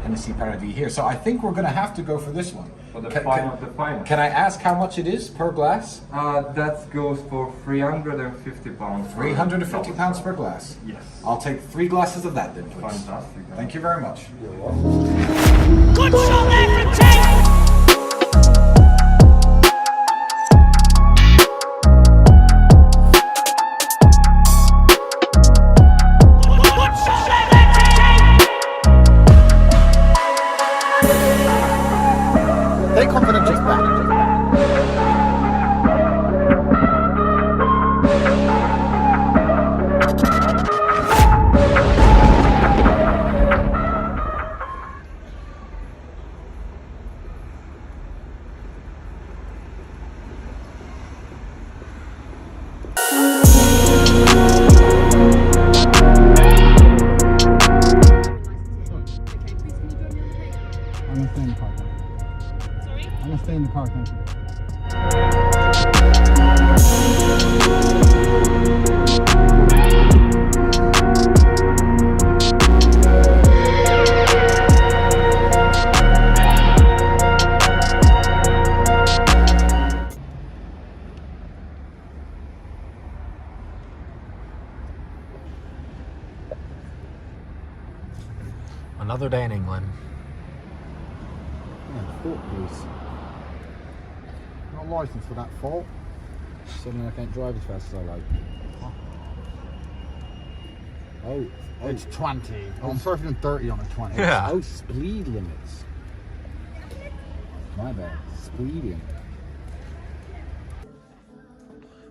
Hennessy Paradis here. So I think we're going to have to go for this one. For the final. Can I ask how much it is per glass? That goes for £350. 350 pounds per glass? Yes. I'll take 3 glasses of that then, please. Fantastic. Thank you very much. You're welcome. Good shot there from Tate! Take confidential back. I'm gonna stay in the car, thank you. Another day in England. Please. No license for that fault. Suddenly I can't drive as fast as I like. Oh, it's 20. Oh, I'm sorry for doing 30 on a 20. Yeah. Oh, speed limits. My bad. Speeding.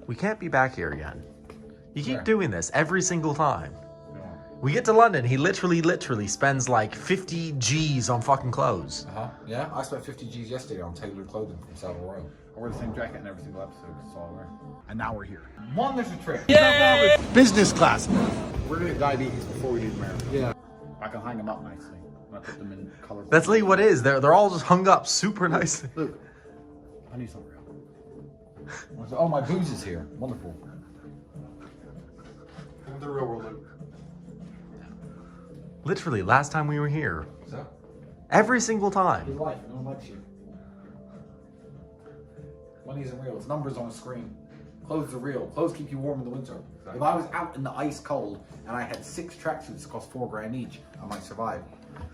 We can't be back here again. You keep doing this every single time. We get to London, he literally spends like 50 G's on fucking clothes. Yeah, I spent 50 G's yesterday on tailored clothing from Savile Row. I wear the same jacket in every single episode, that's all I wear. And now we're here. One, there's a trick. Business class. We're gonna get diabetes before we leave America. Yeah. I can hang them up nicely. I put them in color. That's literally what it is. They're all just hung up super nicely. Luke, I need some real. Oh, my booze is here. Wonderful. Come to the real world, Luke. Literally, last time we were here. So? Every single time. His life, no one likes you. Money isn't real, it's numbers on a screen. Clothes are real. Clothes keep you warm in the winter. Exactly. If I was out in the ice cold and I had 6 tracksuits that cost $4 each, I might survive.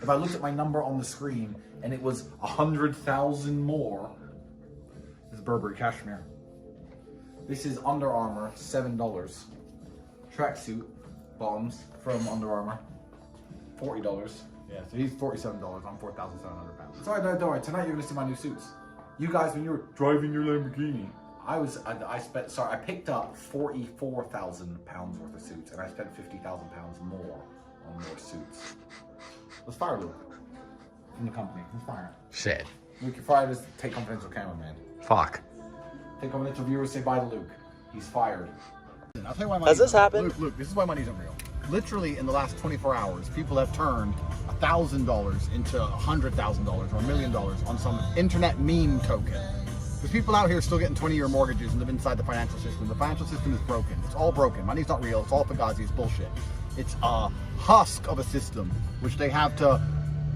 If I looked at my number on the screen and it was 100,000 more, this is Burberry Cashmere. This is Under Armour, $7. Tracksuit bottoms from Under Armour, $40. Yeah, so he's $47. I'm £4,700. Sorry, no, don't worry. Tonight you're gonna see my new suits. You guys, when you were driving your Lamborghini, I picked up £44,000 worth of suits, and I spent £50,000 more on more suits. Let's fire Luke from the company. Let's fire him. Shit. Luke, you're fired as Take Confidential cameraman. Fuck. Take Confidential viewers, say bye to Luke. He's fired. I'll tell you why Has this happened? Luke, this is why money's unreal. Literally, in the last 24 hours, people have turned $1,000 into $100,000 or $1 million on some internet meme token. There's people out here still getting 20-year mortgages and live inside the financial system. The financial system is broken. It's all broken. Money's not real. It's all fugazi. It's bullshit. It's a husk of a system which they have to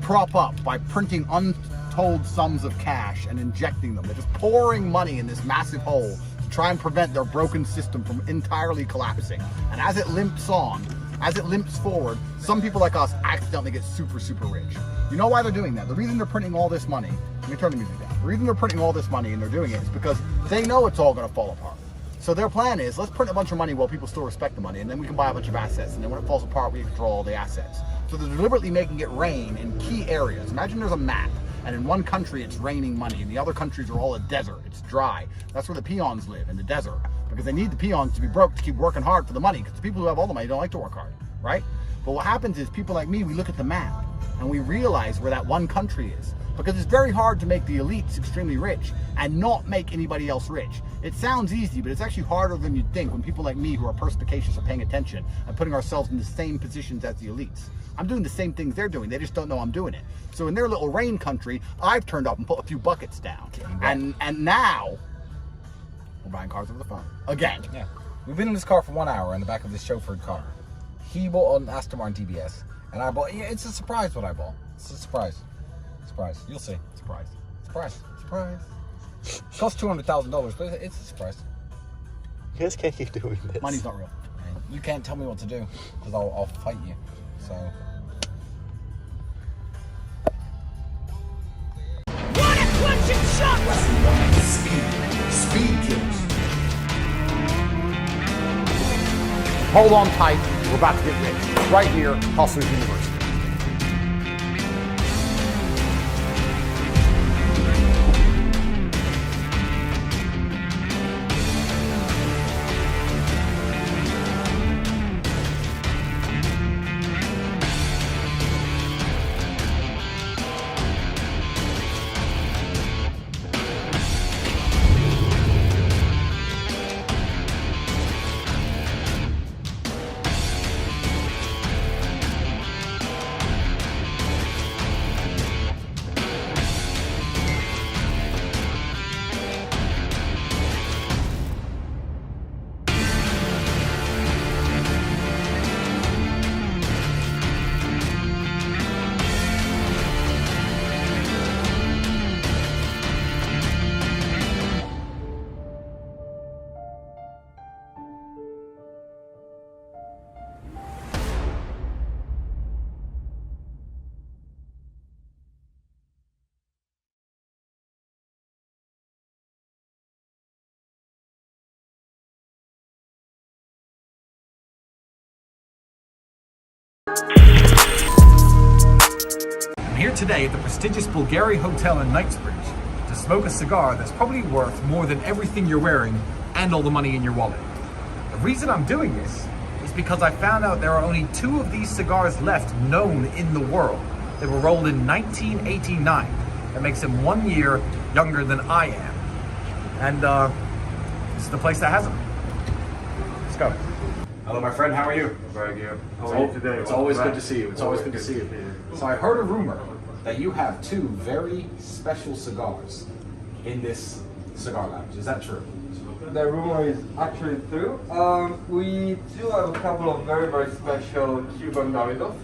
prop up by printing untold sums of cash and injecting them. They're just pouring money in this massive hole to try and prevent their broken system from entirely collapsing. And as it limps on, as it limps forward, some people like us accidentally get super, super rich. You know why they're doing that? The reason they're printing all this money, let me turn the music down. The reason they're printing all this money and they're doing it is because they know it's all gonna fall apart. So their plan is, let's print a bunch of money while people still respect the money, and then we can buy a bunch of assets, and then when it falls apart, we control all the assets. So they're deliberately making it rain in key areas. Imagine there's a map, and in one country it's raining money, and the other countries are all a desert, it's dry. That's where the peons live, in the desert, because they need the peons to be broke to keep working hard for the money, because the people who have all the money don't like to work hard, right? But what happens is, people like me, we look at the map, and we realize where that one country is. Because it's very hard to make the elites extremely rich and not make anybody else rich. It sounds easy, but it's actually harder than you'd think when people like me who are perspicacious are paying attention and putting ourselves in the same positions as the elites. I'm doing the same things they're doing, they just don't know I'm doing it. So in their little rain country, I've turned up and put a few buckets down. And now, we're buying cars over the phone. Again. Yeah. We've been in this car for 1 hour in the back of this chauffeured car. He bought an Aston Martin DBS. And I bought, yeah, it's a surprise what I bought. It's a surprise. Surprise. You'll see. Surprise. Surprise. Surprise. It costs $200,000, but it's a surprise. You guys can't keep doing this. Money's not real. You can't tell me what to do, because I'll fight you. So. What a clutching shot! Speed kills. Hold on tight. We're about to get rich. Right here, Hustlers University. I'm here today at the prestigious Bulgari Hotel in Knightsbridge to smoke a cigar that's probably worth more than everything you're wearing and all the money in your wallet. The reason I'm doing this is because I found out there are only 2 of these cigars left known in the world. They were rolled in 1989. That makes them 1 year younger than I am. And this is the place that has them. Let's go. Hello, my friend. How are you? Very good. How are you today? It's always good to see you. It's always good to see you. So I heard a rumor that you have 2 very special cigars in this cigar lounge. Is that true? The rumor is actually true. We do have a couple of very, very special Cuban Davidoff.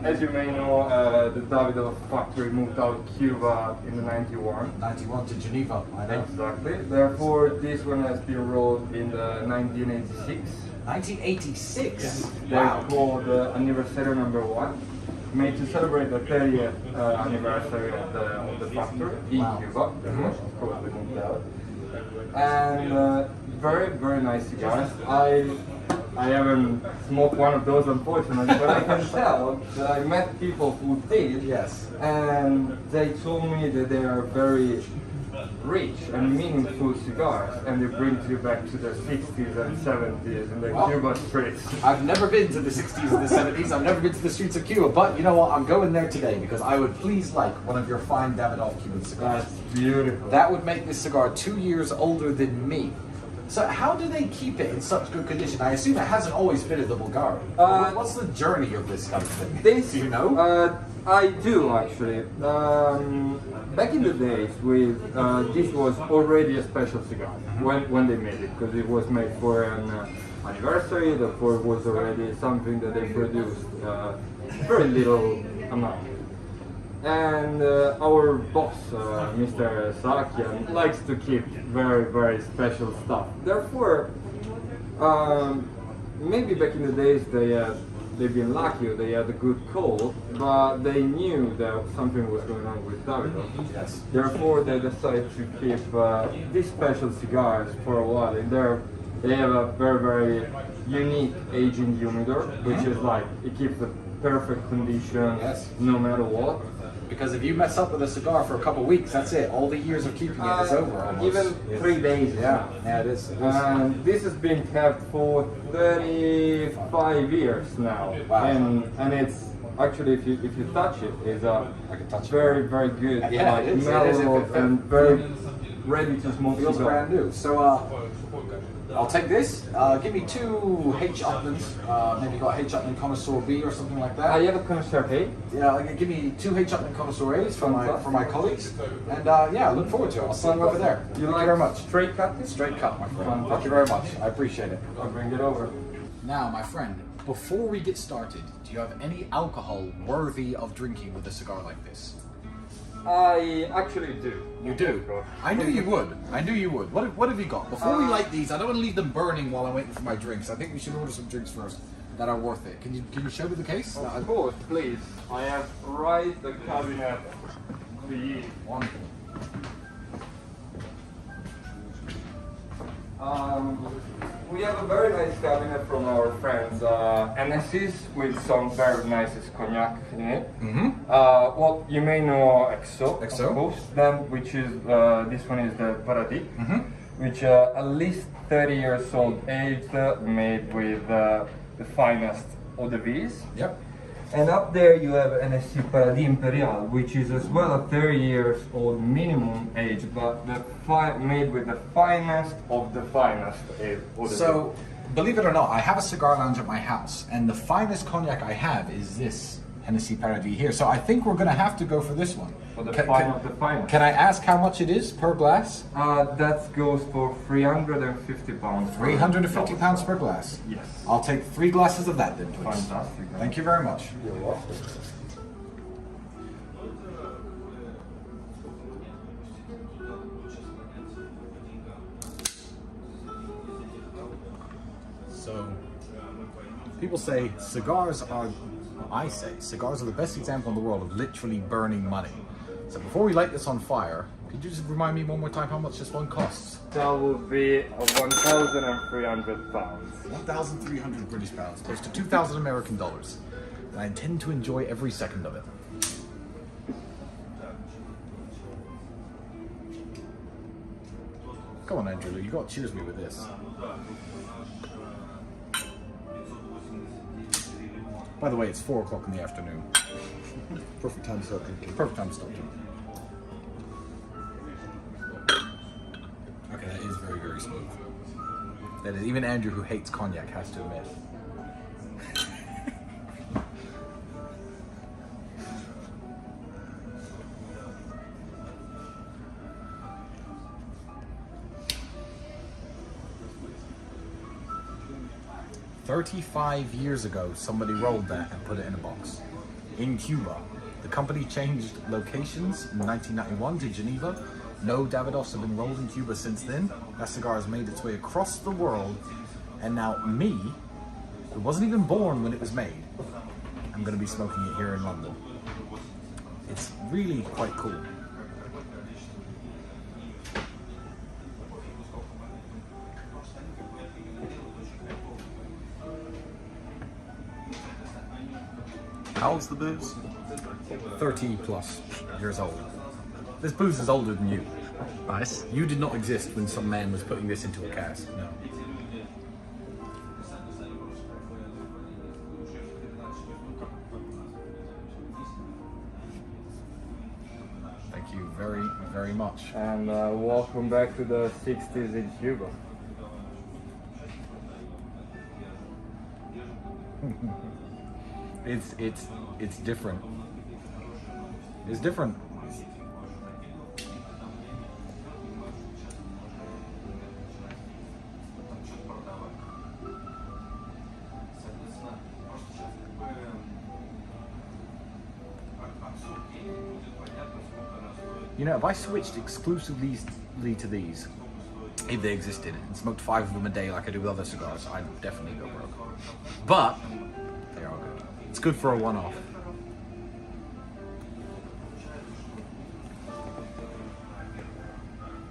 As you may know, the Davidoff factory moved out of Cuba in the 91. 91 to Geneva, I know. Exactly. Therefore, this one has been rolled in the 1986. 1986? Yes. Wow. They're called Anniversary Number 1, made to celebrate the 30th anniversary of the factory in Wow. Cuba. Of course, we moved out. And very, very nice cigars. I haven't smoked one of those, unfortunately, but I can tell that I met people who did. Yes. And they told me that they are very rich and meaningful cigars, and they bring you back to the 60s and 70s in the Cuba streets. I've never been to the 60s and the 70s. I've never been to the streets of Cuba, but you know what? I'm going there today because I would please like one of your fine Davidoff Cuban cigars. That's beautiful. That would make this cigar 2 years older than me. So how do they keep it in such good condition? I assume it hasn't always fitted the Bulgari. What's the journey of this kind of thing? This, do you know? I do actually. Back in the days, this was already a special cigar when they made it, because it was made for an anniversary. Therefore, it was already something that they produced very little amount. And our boss, Mr. Sarakian, likes to keep very, very special stuff. Therefore, maybe back in the days they've been lucky, or they had a good call, but they knew that something was going on with Davidoff. Yes. Therefore, they decided to keep these special cigars for a while. And they have a very, very unique aging humidor, which is like, it keeps the perfect condition no matter what. Because if you mess up with a cigar for a couple weeks, that's it. All the years of keeping it is over almost. Even 3 days. Yeah, it is. And this has been kept for 35 years now. Wow. And it's actually, if you touch it, it's I can touch it. very, very good. Yeah, like it is. mellow and very ready to smoke. Feels cigar. brand new. So I'll take this. Give me 2 H. Upmans. Maybe got H. Upman Connoisseur B or something like that. You have a connoisseur, hey? Yeah, give me 2 H. Upman Connoisseur A's for my colleagues. And yeah, I look forward to it. I'll see you over there. You Thank like you very much. straight cut? Straight cut, my friend. Thank you very much. I appreciate it. I'll bring it over. Now, my friend, Before we get started, do you have any alcohol worthy of drinking with a cigar like this? I actually do. You do? I knew you would. I knew you would. What have you got? Before we light these, I don't want to leave them burning while I'm waiting for my drinks. I think we should order some drinks first that are worth it. Can you show me the case? Of course, please. I have right the cabinet for you. Wonderful. We have a very nice cabinet from our friends NS's with some very nice cognac in it. Well, you may know XO, XO. of course. Then, which is this one is the Paradis, which at least 30 years old, aged, made with the finest eau de vie. Yep. And up there you have NSC Paradis Imperial, which is as well a 30 years old minimum age, but made with the finest of the finest eau de vie. So, believe it or not, I have a cigar lounge at my house, and the finest cognac I have is this Hennessy Paradis here. So I think we're going to have to go for this one. For the finest. Can I ask how much it is per glass? That goes for £350. 350 pounds per glass. Yes. I'll take 3 glasses of that then, please. Fantastic. Thank you very much. You're welcome. So, people say cigars are, I say, cigars are the best example in the world of literally burning money. So before we light this on fire, could you just remind me one more time how much this one costs? That will be £1,300. 1,300 British pounds, close to 2,000 American dollars. And I intend to enjoy every second of it. Come on, Andrew, you got to cheers me with this. By the way, it's 4 o'clock in the afternoon. Perfect time to start drinking. Perfect time to start drinking. Okay, that is very, very smooth. That is, even Andrew, who hates cognac, has to admit. "35 years ago, somebody rolled that and put it in a box. In Cuba. The company changed locations in 1991 to Geneva. No Davidoffs have been rolled in Cuba since then. That cigar has made its way across the world. And now me, who wasn't even born when it was made, I'm going to be smoking it here in London. It's really quite cool. How old's the booze? 30 plus years old. This booze is older than you. Nice. You did not exist when some man was putting this into a cask. No. Thank you very, very much. And welcome back to the 60s in Cuba. It's different. It's different. You know, if I switched exclusively to these, if they existed, and smoked 5 of them a day like I do with other cigars, I'd definitely go broke. But they are good. It's good for a one-off.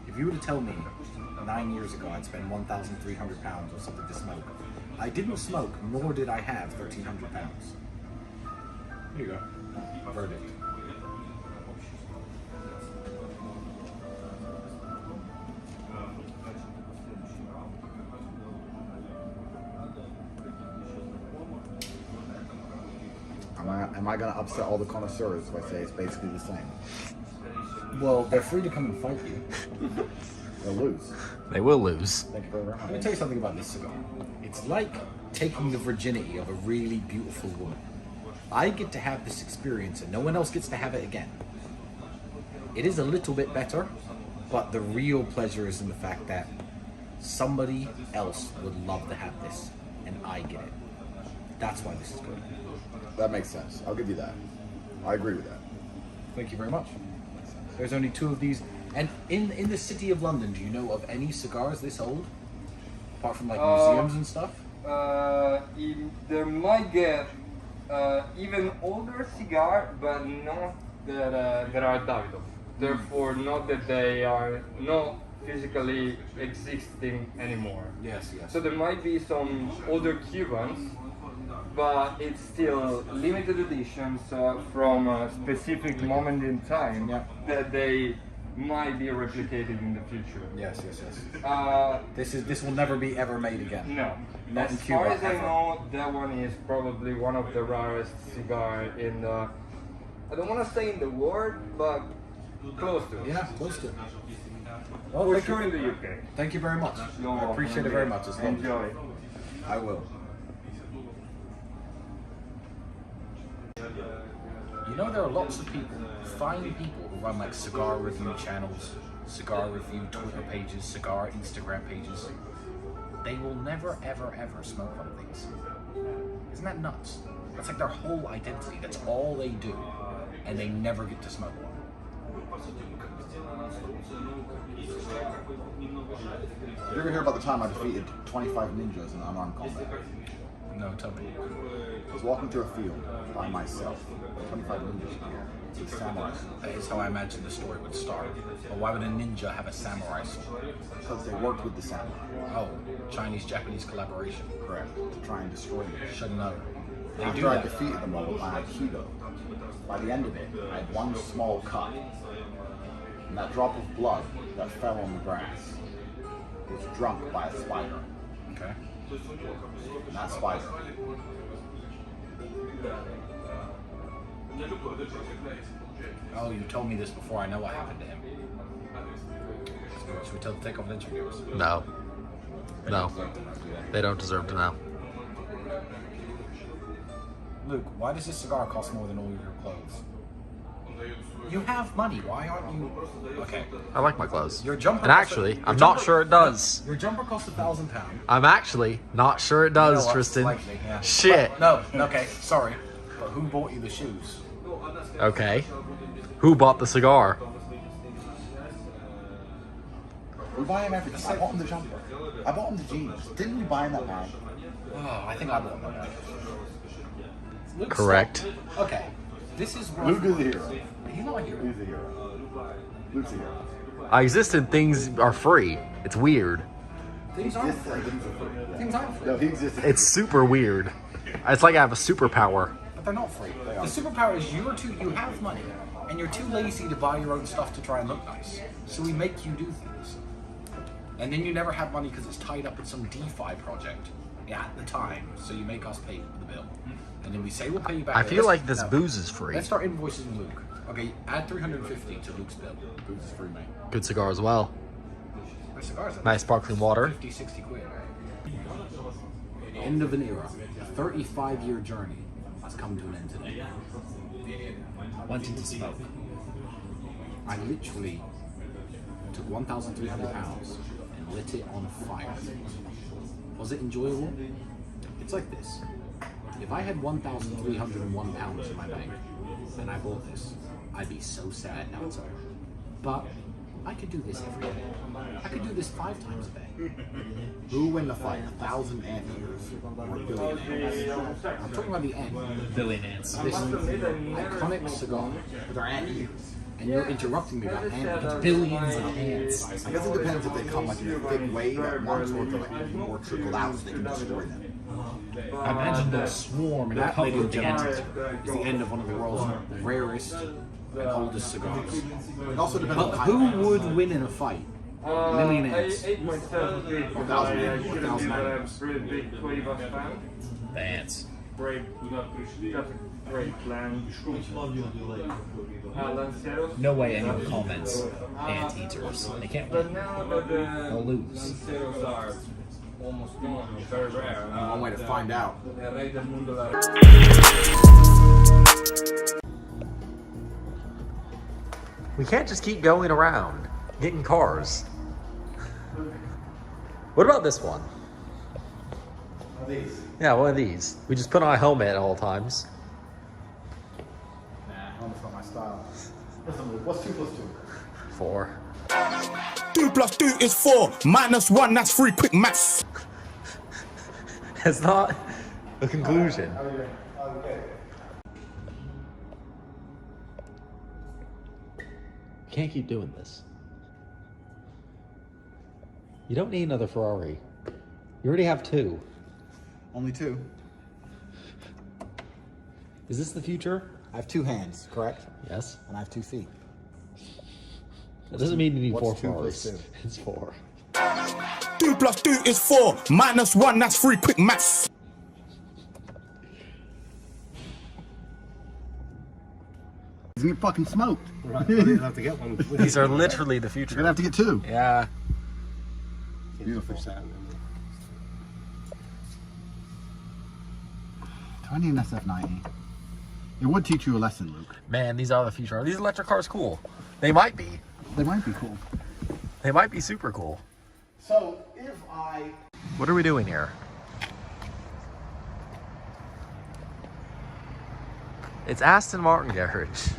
If you were to tell me 9 years ago I'd spend £1,300 on something to smoke, I didn't smoke, nor did I have £1,300. Here you go. Verdict. Am I going to upset all the connoisseurs if I say it's basically the same? Well, they're free to come and fight you. They'll lose. They will lose. Thank you very much. Let me tell you something about this cigar. It's like taking the virginity of a really beautiful woman. I get to have this experience and no one else gets to have it again. It is a little bit better, but the real pleasure is in the fact that somebody else would love to have this, and I get it. That's why this is good. That makes sense. I'll give you that. I agree with that. Thank you very much. There's only 2 of these. And in the city of London, do you know of any cigars this old? Apart from like museums and stuff? There might get even older cigar, but not that are Davidoff. Therefore, not that they are not physically existing anymore. Yes, yes. So there might be some older Cubans, but it's still limited editions from a specific moment in time that they might be replicated in the future. Yes, yes, yes. This will never be ever made again. No. Not in as Cuba, far as I ever. know, that one is probably one of the rarest cigar in the, I don't want to say in the world, but close to it. Yeah, close to it. Well, For thank sure you. in the UK. Thank you very much. I appreciate it very much. It's lovely. Enjoy. I will. You know, there are lots of people, fine people, who run like cigar review channels, cigar review Twitter pages, cigar Instagram pages. They will never, ever, ever smoke one of these. Isn't that nuts? That's like their whole identity. That's all they do. And they never get to smoke one. Did you ever hear about the time I defeated 25 ninjas in unarmed combat? No, tell me. I was walking through a field by myself. 25 ninjas with samurai swords. That is how I imagine the story would start. But why would a ninja have a samurai sword? Because they worked with the samurai. Oh, Chinese-Japanese collaboration. Correct. To try and destroy them. Should know. They After do I that. defeated them all with my Aikido, by the end of it, I had one small cut. And that drop of blood that fell on the grass was drunk by a spider. Okay. And that spider Oh, you told me this before. I know what happened to him. Should we tell the Tate Confidential viewers? No. No. They don't deserve to know. Luke, why does this cigar cost more than all of your clothes? You have money. Why aren't you? Okay. I like my clothes. Your jumper. And actually, I'm not sure it does. Your jumper costs £1,000. I'm actually not sure it does, You know what? Tristan. Likely, yeah. Shit. But, no. Okay. Sorry. But who bought you the shoes? Okay. Who bought the cigar? We buy him everything. I bought him the jumper. I bought him the jeans. Didn't we buy him that bag? Oh, I think I bought them. Luke's Correct. stuff. Okay. This is rough. Luke is a hero. He's not a hero. He's a hero. Luke's a hero. I exist and things are free. It's weird. Things aren't Exists free. and things are free. Things aren't free. No, he exists. It's super weird. It's like I have a superpower. But they're not free. The superpower is you have money, and you're too lazy to buy your own stuff to try and look nice. So we make you do things. And then you never have money because it's tied up in some DeFi project at the time, so you make us pay the bill. And then we say we'll pay you back. I feel like this booze is free. Let's start invoicing Luke. Okay, add 350 to Luke's bill. Booze is free, mate. Good cigar as well. My cigars are Nice sparkling water. 50, 60 quid. End of an era. A 35-year journey has come to an end today. I went into smoke. I literally took 1,300 pounds and lit it on fire. Was it enjoyable? It's like this. If I had 1,301 pounds in my bank and I bought this, I'd be so sad now it's over. But I could do this every day. I could do this 5 times a day. Who will win the fight? 1,000 anteaters or a billion? I'm talking about the end. Billionaires. This iconic cigar with our anteaters. And you're interrupting me about anteaters. Billions of ants. I guess it depends if they come like in a thick wave at once or if they're like more trickled out so they can destroy them. I imagine they'll swarm and That, cover ladies and the gentlemen, ants. is the end of one of the world's rarest and oldest cigars. It also depends on But the who kind of would win in a fight? Millionaires. I ate myself a bit because I should have been a pretty big Quavers fan. The ants. Great, just a great plan. Lanceros. No way anyone comments anteaters. They can't But win. now that the They'll lose. Lanceros are almost gone, very rare. one way to find out. The Rey del Mundo la We can't just keep going around getting cars. What about this one? these? Yeah, one of these. We just put on a helmet at all times. Nah, helmet's not my style. Listen, Luke, what's 2 plus 2? 4. 2 plus 2 is 4. Minus 1, that's 3. Quick maths. That's not the conclusion. How are you doing? Okay. You can't keep doing this. You don't need another Ferrari. You already have 2. Only 2. Is this the future? I have 2 hands, correct? Yes. And I have 2 feet. That doesn't mean you need 4 What's 2 plus Ferraris. 2? It's 4. 2 plus 2 is 4. Minus 1, that's 3. Quick maths. He's gonna get fucking smoked. Right, you'll have to get one. These are literally the You're future. gonna have to get 2. Yeah. Beautiful. Push that and Do I need an SF90? It would teach you a lesson, Luke. Man, these are the future. Are these electric cars cool? They might be. They might be cool. They might be super cool. So, if I... What are we doing here? It's Aston Martin garage.